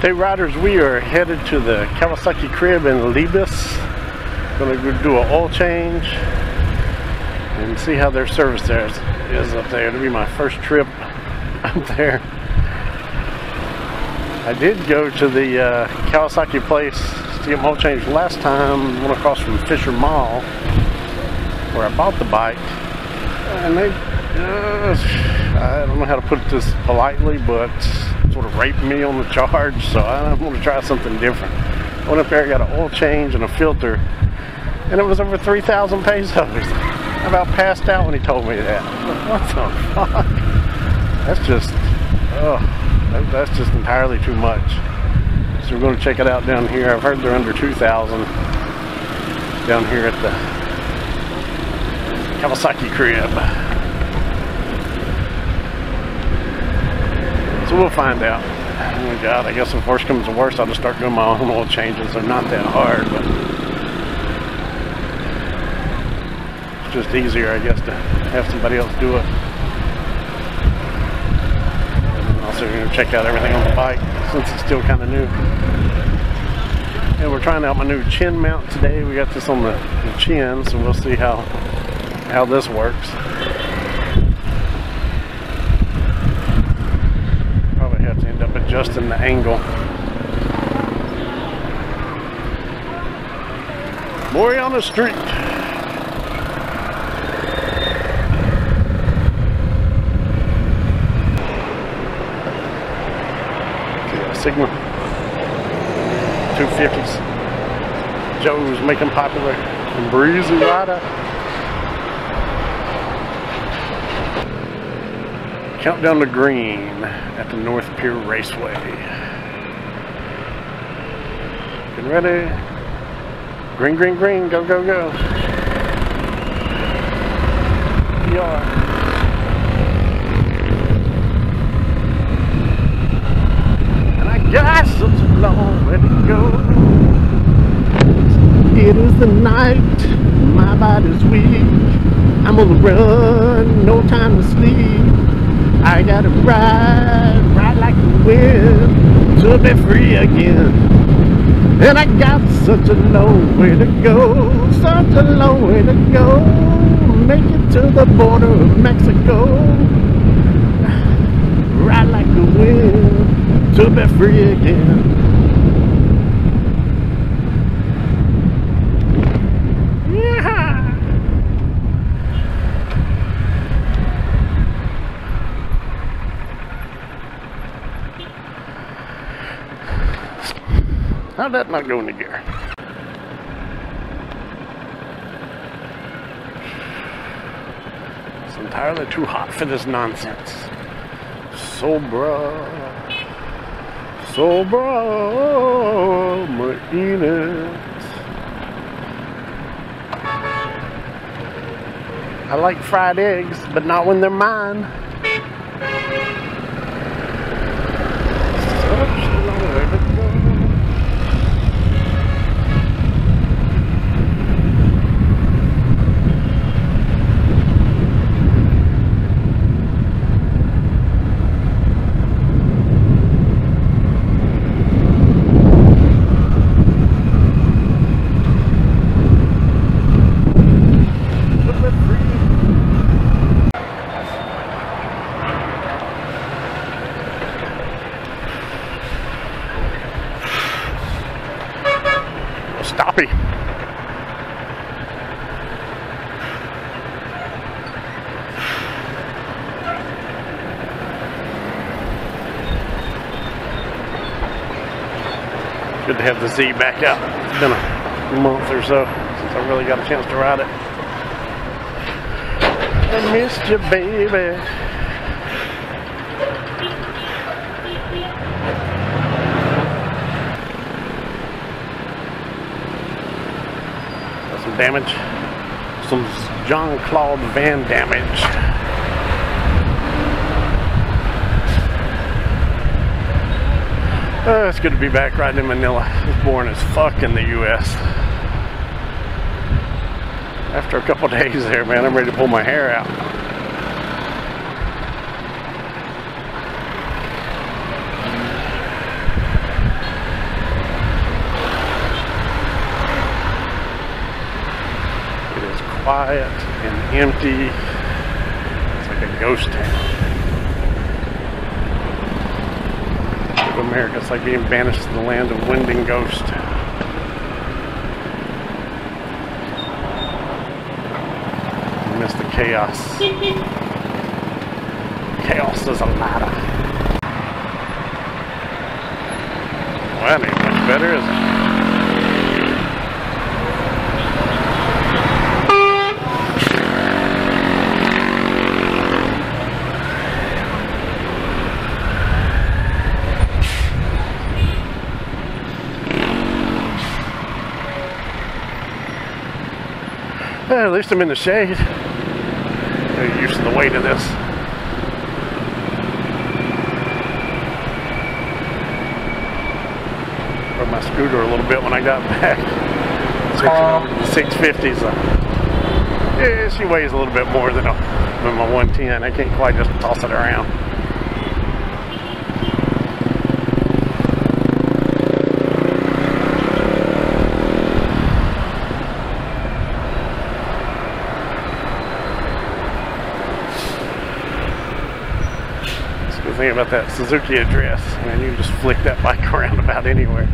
Hey riders, we are headed to the Kawasaki Krib in Libis. Gonna go do an oil change and see how their service there is up there. It'll be my first trip up there. I did go to the Kawasaki place to get my oil change last time, went across from Fisher Mall where I bought the bike, and they I don't know how to put this politely, but sort of raped me on the charge, so I'm going to try something different. I went up there, got an oil change and a filter, and it was over 3,000 pesos. I about passed out when he told me that. What the fuck? That's just, that's just entirely too much. So we're going to check it out down here. I've heard they're under 2,000 down here at the Kawasaki Krib. So we'll find out. Oh God, I guess if worst comes to worst, I'll just start doing my own oil changes. They're not that hard, but it's just easier, I guess, to have somebody else do it. And also, going to check out everything on the bike since it's still kind of new. And we're trying out my new chin mount today. We got this on the chin, so we'll see how this works. Adjusting the angle. Boy on the street. See a signal. 250s. Joe's making popular and breezy rider. Countdown to green at the North Pier Raceway. Getting ready. Green, green, green. Go, go, go. We are. And I got such a long way to go. It is the night. My body's weak. I'm on the run. No time to sleep. I gotta ride like the wind to be free again. And I got such a long way to go, such a long way to go. Make it to the border of Mexico. Ride like the wind to be free again. How'd that not go into gear? It's entirely too hot for this nonsense. Sobra Marines. I like fried eggs, but not when they're mine. Stoppy. Good to have the Z back out. It's been a month or so since I really got a chance to ride it. I missed you, baby. Some damage, some Jean-Claude Van damage. It's good to be back riding in Manila. It's boring as fuck in the US. After a couple days there, man, I'm ready to pull my hair out. quiet and empty. It's like a ghost town. America, it's like being banished to the land of wind and ghost. I miss the chaos. Chaos is a ladder. Well, that ain't much better, is it? Well, at least I'm in the shade. They're used to the weight of this. Rode my scooter a little bit when I got back. Switching over to the 650s. Yeah, she weighs a little bit more than my 110. I can't quite just toss it around. The thing about that Suzuki address, man, you can just flick that bike around about anywhere.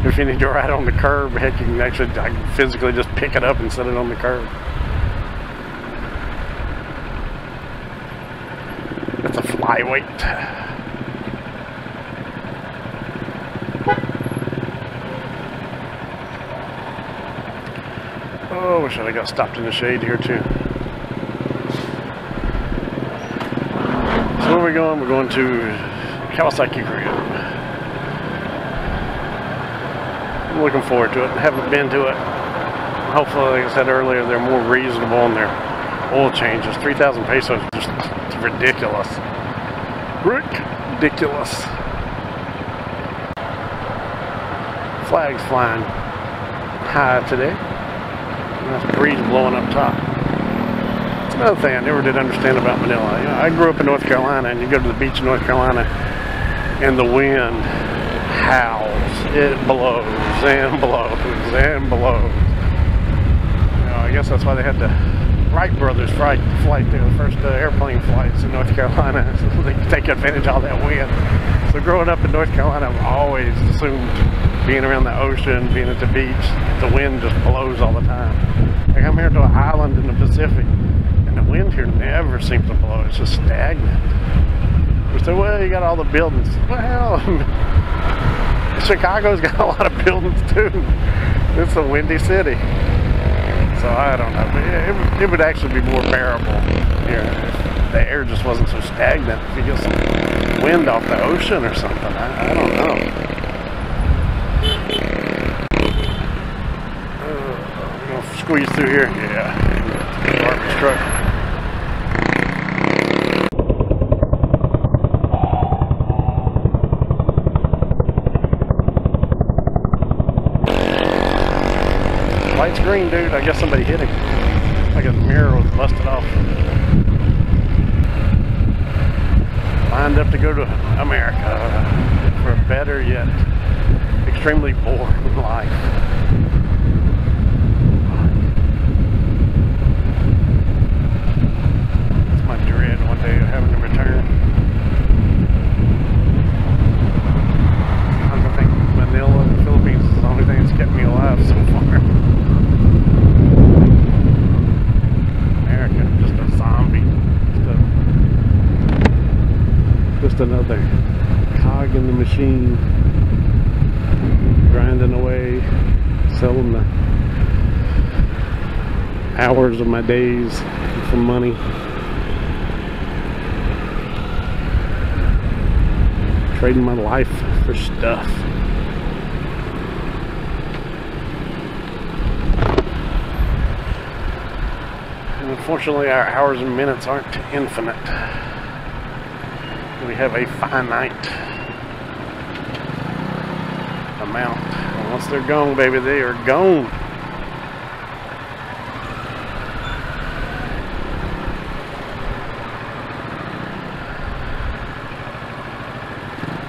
If you need to ride on the curb, heck, you can actually physically just pick it up and set it on the curb. That's a flyweight. Oh, wish I got stopped in the shade here too. So where are we going? We're going to Kawasaki Krib. I'm looking forward to it. I haven't been to it. Hopefully, like I said earlier, they're more reasonable in their oil changes. 3,000 pesos is just ridiculous. Ridiculous. Flags flying high today. Nice breeze blowing up top. That's another thing I never did understand about Manila. You know, I grew up in North Carolina, and you go to the beach in North Carolina, and the wind howls. It blows and blows and blows. You know, I guess that's why they had the Wright brothers flight there, the first airplane flights in North Carolina, so they could take advantage of all that wind. So growing up in North Carolina, I've always assumed, being around the ocean, being at the beach, the wind just blows all the time. Like I'm here to an island in the Pacific, and the wind here never seems to blow. It's just stagnant. We say, well, you got all the buildings. Well, Chicago's got a lot of buildings too. It's a windy city. So I don't know, but it would actually be more bearable here if the air just wasn't so stagnant. If you get some wind off the ocean or something, I don't know. I'm gonna squeeze through here. Yeah, garbage truck. Light's green, dude. I guess somebody hit him. Like his mirror was busted off. Lined up to go to America for a better yet extremely boring life. It's my dread one day of having to return. I think Manila in the Philippines is the only thing that's kept me alive so far. Just another cog in the machine, grinding away, selling the hours of my days for money. Trading my life for stuff. And unfortunately, our hours and minutes aren't infinite. We have a finite amount. And once they're gone, baby, they are gone.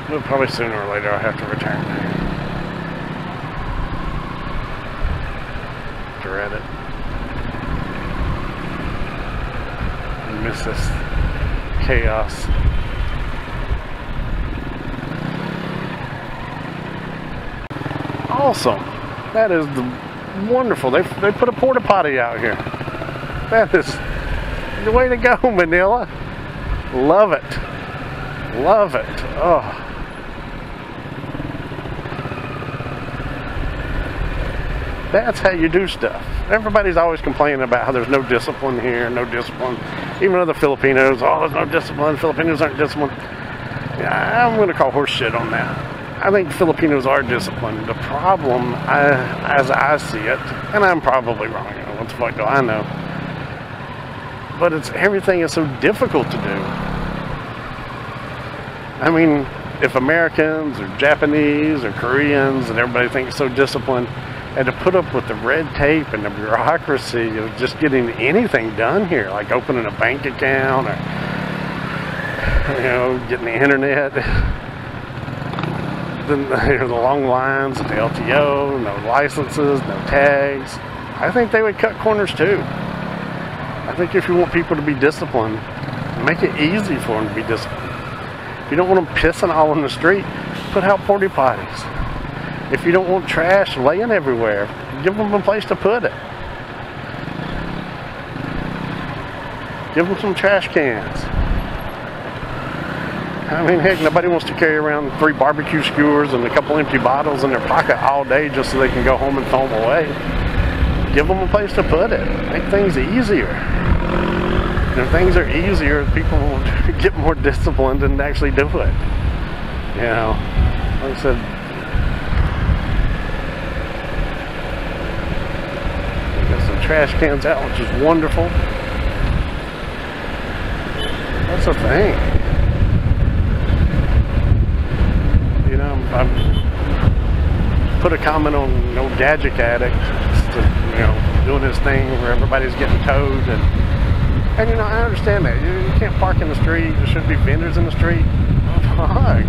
Well, probably sooner or later I'll have to return. Dread it. miss this chaos. Awesome. That is wonderful. They put a porta potty out here. That is the way to go, Manila. Love it. Love it. Oh. That's how you do stuff. Everybody's always complaining about how there's no discipline here, no discipline. Even other Filipinos, oh, there's no discipline. Filipinos aren't disciplined. Yeah, I'm going to call horse shit on that. I think Filipinos are disciplined. The problem, as I see it, and I'm probably wrong, what the fuck do I know? But everything is so difficult to do. I mean, if Americans or Japanese or Koreans and everybody thinks so disciplined, and to put up with the red tape and the bureaucracy of just getting anything done here, like opening a bank account or, getting the internet, the long lines at the LTO, no licenses, no tags. I think they would cut corners too. I think if you want people to be disciplined, make it easy for them to be disciplined. If you don't want them pissing all in the street, put out porta potties. If you don't want trash laying everywhere, give them a place to put it. Give them some trash cans. I mean, heck, nobody wants to carry around 3 barbecue skewers and a couple empty bottles in their pocket all day just so they can go home and throw them away. Give them a place to put it. Make things easier. And if things are easier, people will get more disciplined and actually do it. Like I said, trash cans out, which is wonderful. That's a thing. I've put a comment on Gadget Addict, doing his thing where everybody's getting towed, and I understand that you can't park in the street. There shouldn't be vendors in the street. Fuck,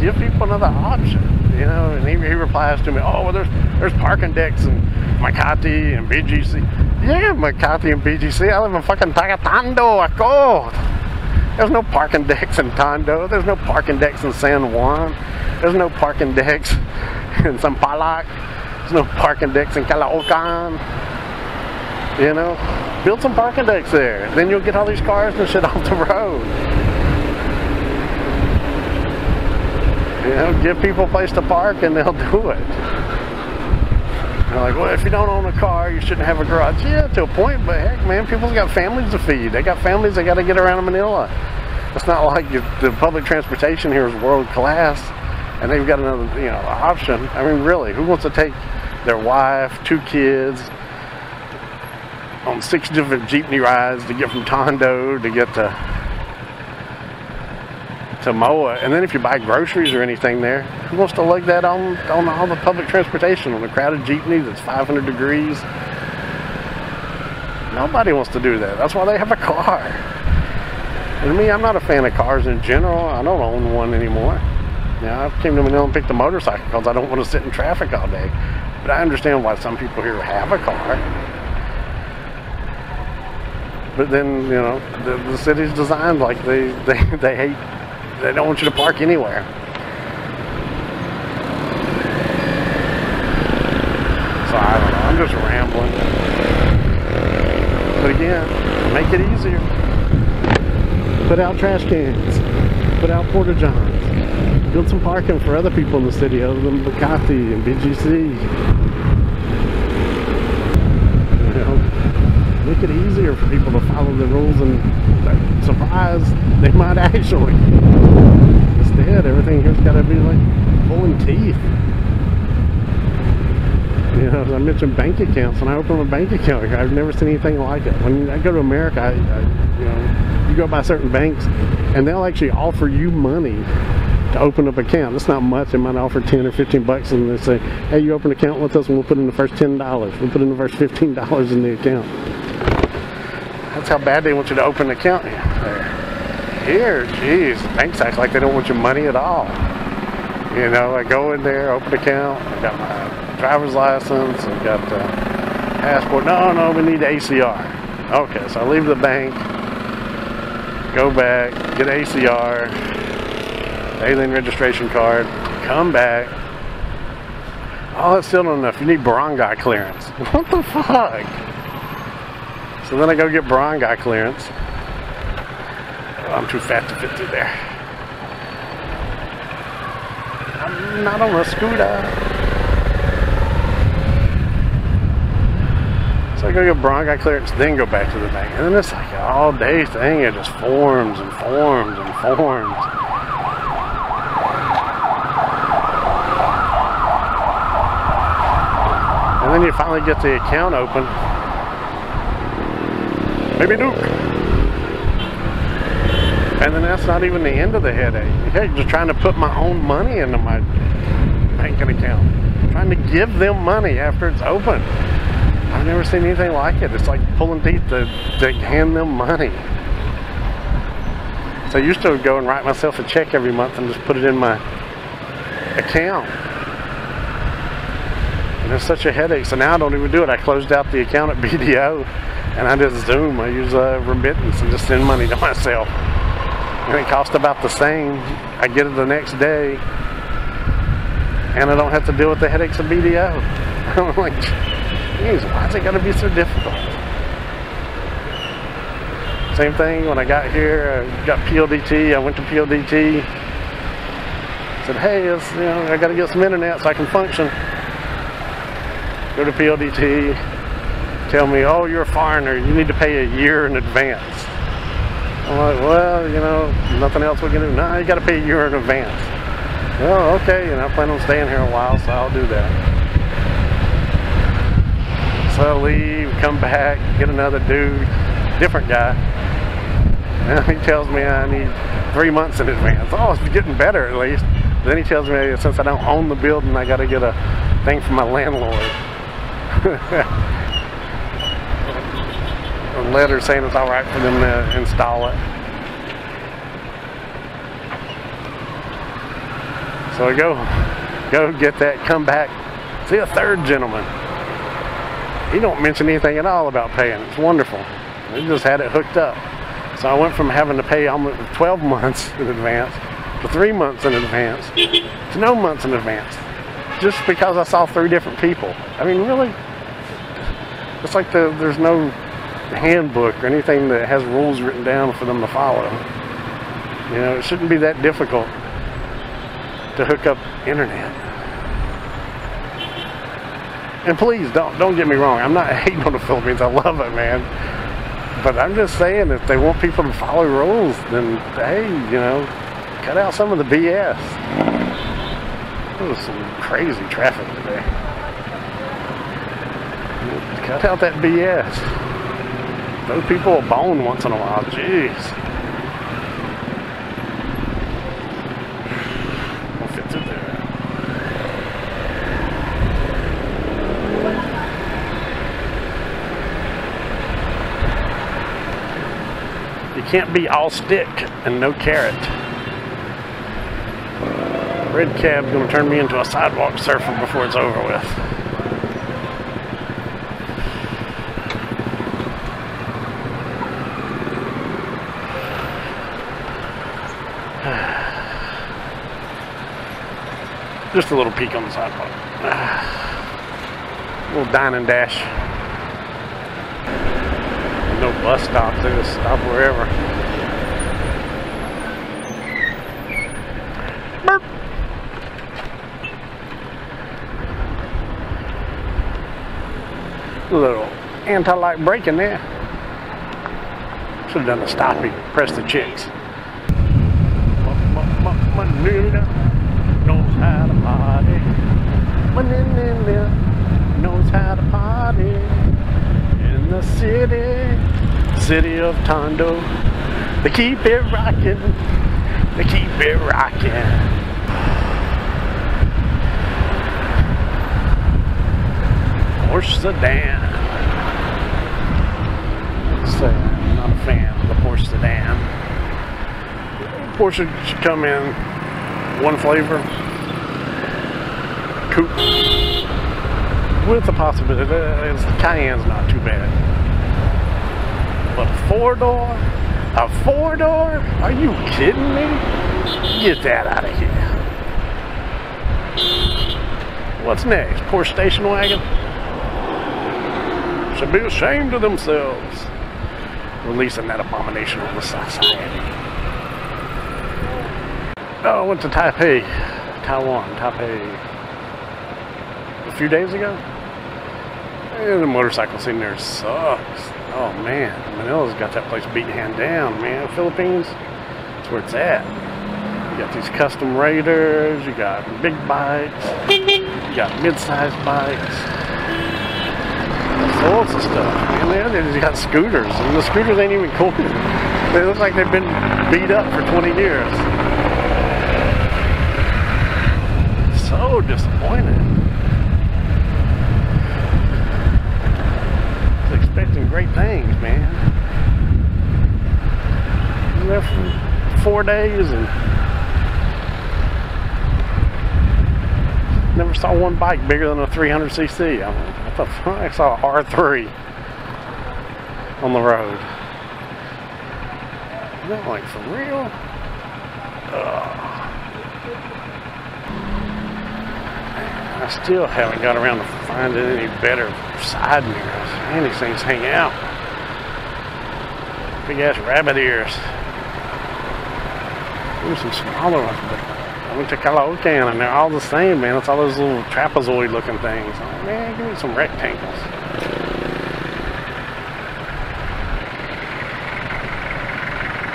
give people another option. And he replies to me, oh, well, there's parking decks in Makati and BGC. Yeah, Makati and BGC. I live in fucking Tagatando, ako. There's no parking decks in Tondo. There's no parking decks in San Juan. There's no parking decks in Sampaloc. There's no parking decks in Caloocan. Build some parking decks there. Then you'll get all these cars and shit off the road. Give people a place to park and they'll do it. They're like, well, if you don't own a car, you shouldn't have a garage. Yeah, to a point, but heck, man, people's got families to feed. They got families they got to get around in Manila. It's not like the public transportation here is world class, and they've got another, option. I mean, really, who wants to take their wife, 2 kids on 6 different jeepney rides to get from Tondo to get to Moa, and then if you buy groceries or anything there, who wants to lug that on all the public transportation on a crowded jeepney that's 500 degrees? Nobody wants to do that. That's why they have a car. And me, I'm not a fan of cars in general. I don't own one anymore. I came to Manila and picked a motorcycle because I don't want to sit in traffic all day. But I understand why some people here have a car. But then, the city's designed like they hate. They don't want you to park anywhere. So I don't know, I'm just rambling. But again, make it easier. Put out trash cans. Put out porta johns. Build some parking for other people in the city other than Makati and BGC. Make it easier for people to follow the rules, and surprise, they might actually. Instead, everything here's got to be like pulling teeth. As I mentioned bank accounts, when I open a bank account here, I've never seen anything like it. When I go to America, you go by certain banks, and they'll actually offer you money to open up an account. It's not much. They might offer 10 or 15 bucks, and they say, hey, you open an account with us, and we'll put in the first $10. We'll put in the first $15 in the account. That's how bad they want you to open an account here. Geez, banks act like they don't want your money at all. I go in there, open an account, I got my driver's license, I got the passport. No, we need ACR. Okay, so I leave the bank, go back, get ACR, alien registration card, come back. Oh, that's still not enough. You need barangay clearance. What the fuck? So then I go get barangay clearance. Oh, I'm too fat to fit through there. I'm not on a scooter. So I go get barangay clearance, then go back to the bank. And then it's like an all-day thing. It just forms and forms and forms. And then you finally get the account open. Maybe Duke. And then that's not even the end of the headache. Okay, just trying to put my own money into my banking account. Trying to give them money after it's open. I've never seen anything like it. It's like pulling teeth to hand them money. So I used to go and write myself a check every month and just put it in my account. And it's such a headache. So now I don't even do it. I closed out the account at BDO and I just Zoom. I use remittance and just send money to myself. And it costs about the same. I get it the next day and I don't have to deal with the headaches of BDO. I'm like, geez, why's it gotta be so difficult? Same thing when I got here, I got PLDT, I went to PLDT, said, hey, I gotta get some internet so I can function. Go to PLDT, tell me, oh, you're a foreigner, you need to pay a year in advance. I'm like, well, nothing else we can do. No, you gotta pay a year in advance. Well, okay, I plan on staying here a while, so I'll do that. So I leave, come back, get another dude, different guy. And he tells me I need 3 months in advance. Oh, it's getting better at least. Then he tells me since I don't own the building, I got to get a thing from my landlord. A letter saying it's all right for them to install it. So I go get that, come back, see a third gentleman. He don't mention anything at all about paying. It's wonderful. He just had it hooked up. So I went from having to pay almost 12 months in advance to 3 months in advance to no months in advance. Just because I saw 3 different people. I mean, really? It's like there's no handbook or anything that has rules written down for them to follow. It shouldn't be that difficult to hook up internet. And please, don't get me wrong. I'm not hating on the Philippines. I love it, man. But I'm just saying, if they want people to follow rules, then, hey, cut out some of the BS. There was some crazy traffic today. Cut out that BS. Those people a bone once in a while. Jeez. We'll fit through there. You can't be all stick and no carrot. Red cab's gonna turn me into a sidewalk surfer before it's over with. Just a little peek on the sidewalk. A little dine and dash. No bus stops, they just stop wherever. Burp. A little anti-lock braking there. Should have done the stopping, press the chicks. Manila knows how to party. Manila knows how to party. In the city of Tondo, they keep it rocking, they keep it rocking. Porsche sedan. So, I'm not a fan of the Porsche sedan. Porsche should come in one flavor, coupe, with the possibility, Cayenne's not too bad. But a 4-door, A 4-door? Are you kidding me? Get that out of here. What's next? Poor station wagon? Should be ashamed of themselves. Releasing that abomination on the society. Oh, I went to Taipei, Taiwan, a few days ago. And the motorcycle scene there sucks. Oh man, Manila's got that place beat hand down, man. Philippines, that's where it's at. You got these custom Raiders, you got big bikes, you got mid-sized bikes, all sorts of stuff. Man, they got scooters, and the scooters ain't even cool. They look like they've been beat up for 20 years. So disappointed. I was expecting great things, man. I was there for 4 days and never saw one bike bigger than a 300cc. I saw a R3 on the road. Is that like for real? I still haven't got around to finding any better side mirrors. Man, these things hang out. Big ass rabbit ears. There's some smaller ones, but I went to Kawasaki and they're all the same, man. It's all those little trapezoid looking things. Oh, man, give me some rectangles.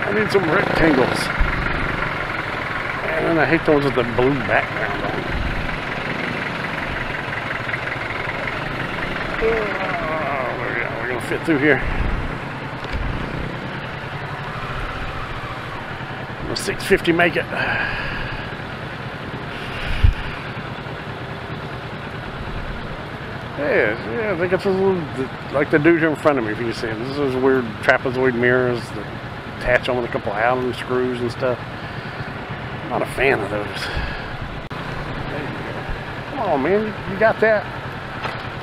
I need some rectangles. And I hate the ones with the blue background on. We're gonna fit through here. 650 make it. Yeah, I think it's a little, like the dude here in front of me, if you can see it. This is those weird trapezoid mirrors that attach on with a couple of Allen screws and stuff. I'm not a fan of those. There you go. Come on, man, you got that?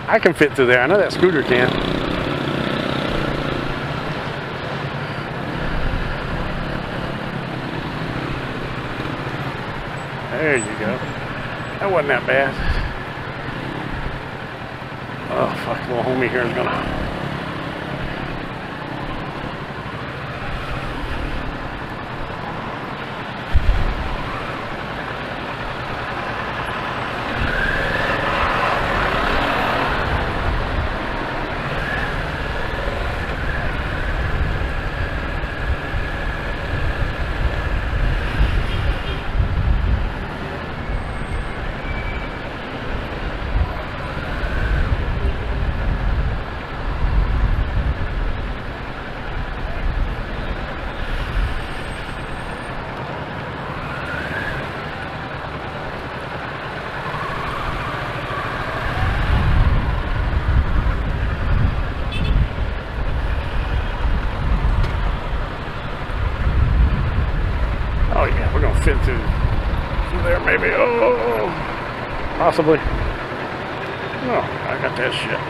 I can fit through there. I know that scooter can. There you go. That wasn't that bad. Oh, fuck, little homie here is gonna... Oh yeah, we're gonna fit through there maybe. Oh, possibly. No, I got that shit.